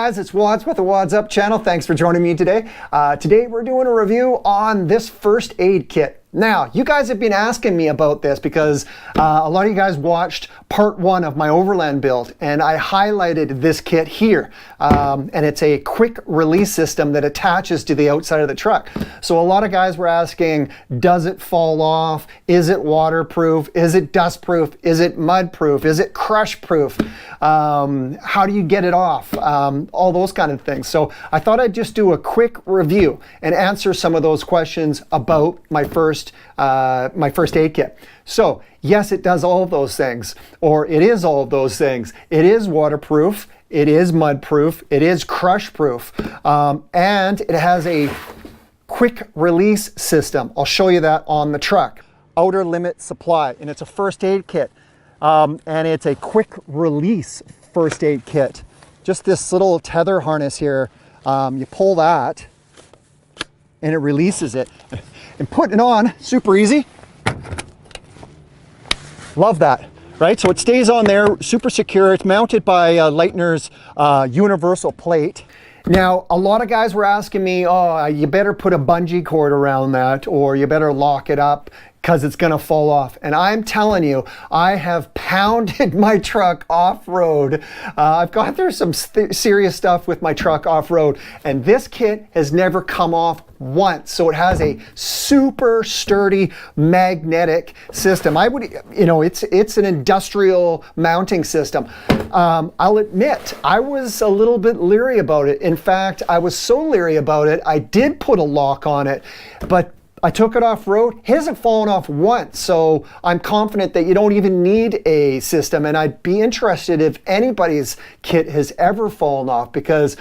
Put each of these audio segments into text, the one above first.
guys, it's Wads with the Wads Up channel. Thanks for joining me today. Today we're doing a review on this first aid kit. Now, you guys have been asking me about this because a lot of you guys watched part one of my Overland build, and I highlighted this kit here. And it's a quick release system that attaches to the outside of the truck. So a lot of guys were asking, does it fall off? Is it waterproof? Is it dustproof? Is it mudproof? Is it crush proof? How do you get it off? All those kind of things. So I thought I'd just do a quick review and answer some of those questions about my first aid kit. So yes, it does all of those things, or it is all of those things. It is waterproof, it is mudproof, it is crush proof, and it has a quick release system. I'll show you that on the truck. Outer limit supply, and it's a first aid kit, and it's a quick release first aid kit. Just this little tether harness here, you pull that and it releases it. And putting it on, super easy. Love that, right? So it stays on there, super secure. It's mounted by Leitner's universal plate. Now, a lot of guys were asking me, oh, you better put a bungee cord around that, or you better lock it up because it's gonna fall off. And I'm telling you, I have pounded my truck off-road. I've gone through some serious stuff with my truck off-road, and this kit has never come off once. So it has a super sturdy magnetic system. I would, it's an industrial mounting system. I'll admit, I was a little bit leery about it. In fact, I was so leery about it, I did put a lock on it, but I took it off-road. It hasn't fallen off once, so I'm confident that you don't even need a system, and I'd be interested if anybody's kit has ever fallen off, because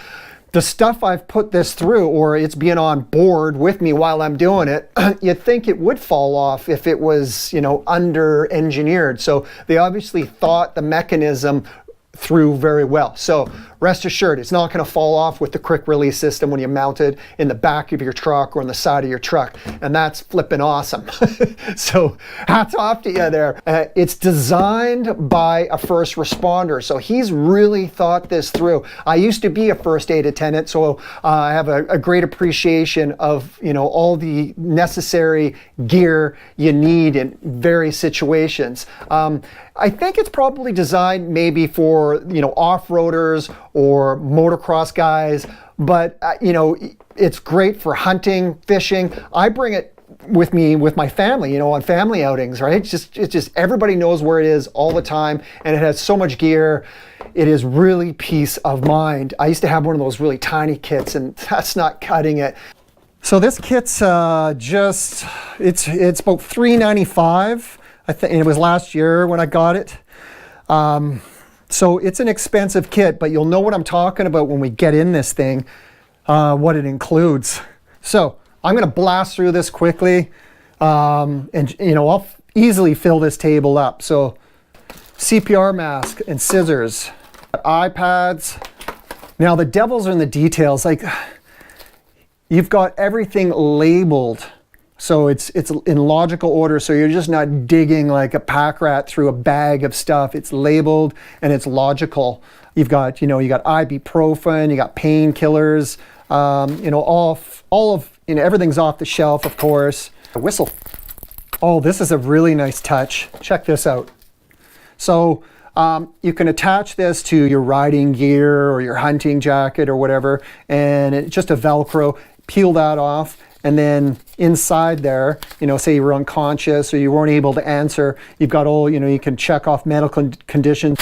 the stuff I've put this through, or it's being on board with me while I'm doing it, you'd think it would fall off if it was, under-engineered. So they obviously thought the mechanism through very well. So rest assured, it's not going to fall off with the quick release system when you mount it in the back of your truck or on the side of your truck. And that's flipping awesome. So hats off to you there. It's designed by a first responder. So he's really thought this through. I used to be a first aid attendant, so I have a great appreciation of, all the necessary gear you need in various situations. I think it's probably designed maybe for, off-roaders or motocross guys, but, it's great for hunting, fishing. I bring it with me with my family, on family outings, right? It's just everybody knows where it is all the time, and it has so much gear. It is really peace of mind. I used to have one of those really tiny kits, and that's not cutting it. So this kit's it's about $395. I think it was last year when I got it. So it's an expensive kit, but you'll know what I'm talking about when we get in this thing, what it includes. So I'm gonna blast through this quickly, and I'll easily fill this table up. So CPR mask and scissors, iPads. Now the devil's are in the details. Like, you've got everything labeled. So it's in logical order, so you're just not digging like a pack rat through a bag of stuff. It's labeled and it's logical. You've got, you got ibuprofen, you got painkillers, everything's off the shelf, of course. A whistle. Oh, this is a really nice touch. Check this out. So you can attach this to your riding gear or your hunting jacket or whatever, and it's just a Velcro. Peel that off. And then inside there, say you were unconscious or you weren't able to answer, you've got all, you can check off medical conditions.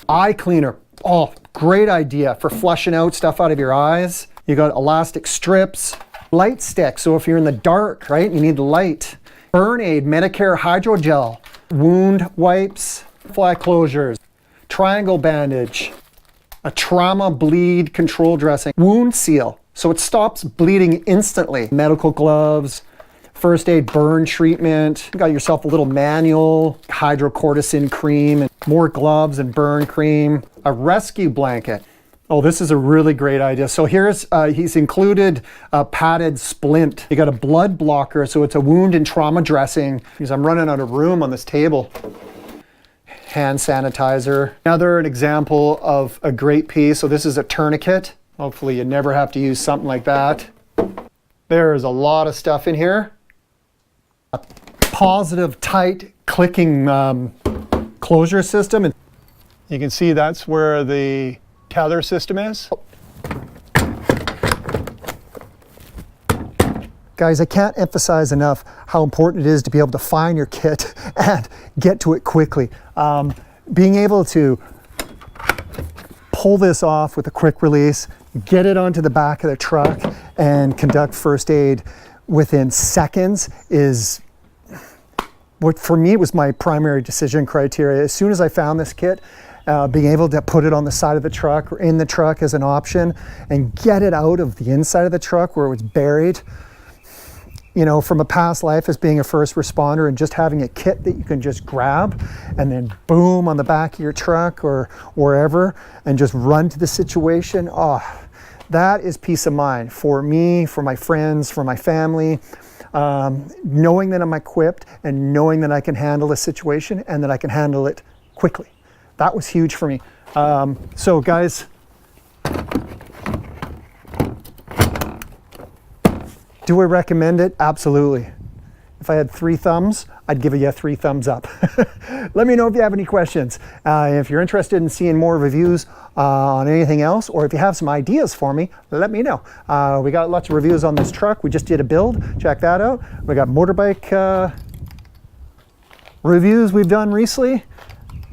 Eye cleaner, oh, great idea for flushing out stuff out of your eyes. You got elastic strips, light stick, so if you're in the dark, right, you need the light. Burn aid, Medicare hydrogel, wound wipes, fly closures, triangle bandage, a trauma bleed control dressing, wound seal. So it stops bleeding instantly. Medical gloves, first aid burn treatment. You got yourself a little manual, hydrocortisone cream, and more gloves and burn cream. A rescue blanket. Oh, this is a really great idea. So here's, he's included a padded splint. You got a blood blocker, so it's a wound and trauma dressing. Because I'm running out of room on this table. Hand sanitizer. Another example of a great piece. So this is a tourniquet. Hopefully you never have to use something like that. There's a lot of stuff in here. A positive, tight, clicking closure system. And you can see that's where the tether system is. Guys, I can't emphasize enough how important it is to be able to find your kit and get to it quickly. Being able to pull this off with a quick release, get it onto the back of the truck and conduct first aid within seconds is what, for me, was my primary decision criteria. As soon as I found this kit, being able to put it on the side of the truck or in the truck as an option and get it out of the inside of the truck where it was buried. You know, from a past life as being a first responder and just having a kit that you can just grab and then boom on the back of your truck or wherever and just run to the situation. Oh, that is peace of mind for me, for my friends, for my family. Knowing that I'm equipped and knowing that I can handle a situation and that I can handle it quickly. That was huge for me. So guys, do I recommend it? Absolutely. If I had 3 thumbs, I'd give you 3 thumbs up. Let me know if you have any questions. If you're interested in seeing more reviews on anything else, or if you have some ideas for me, let me know. We got lots of reviews on this truck. We just did a build. Check that out. We got motorbike reviews we've done recently.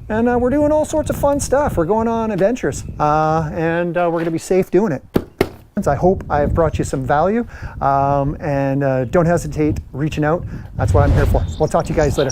And we're doing all sorts of fun stuff. We're going on adventures. And we're going to be safe doing it. I hope I've brought you some value, and don't hesitate reaching out. That's what I'm here for. We'll talk to you guys later.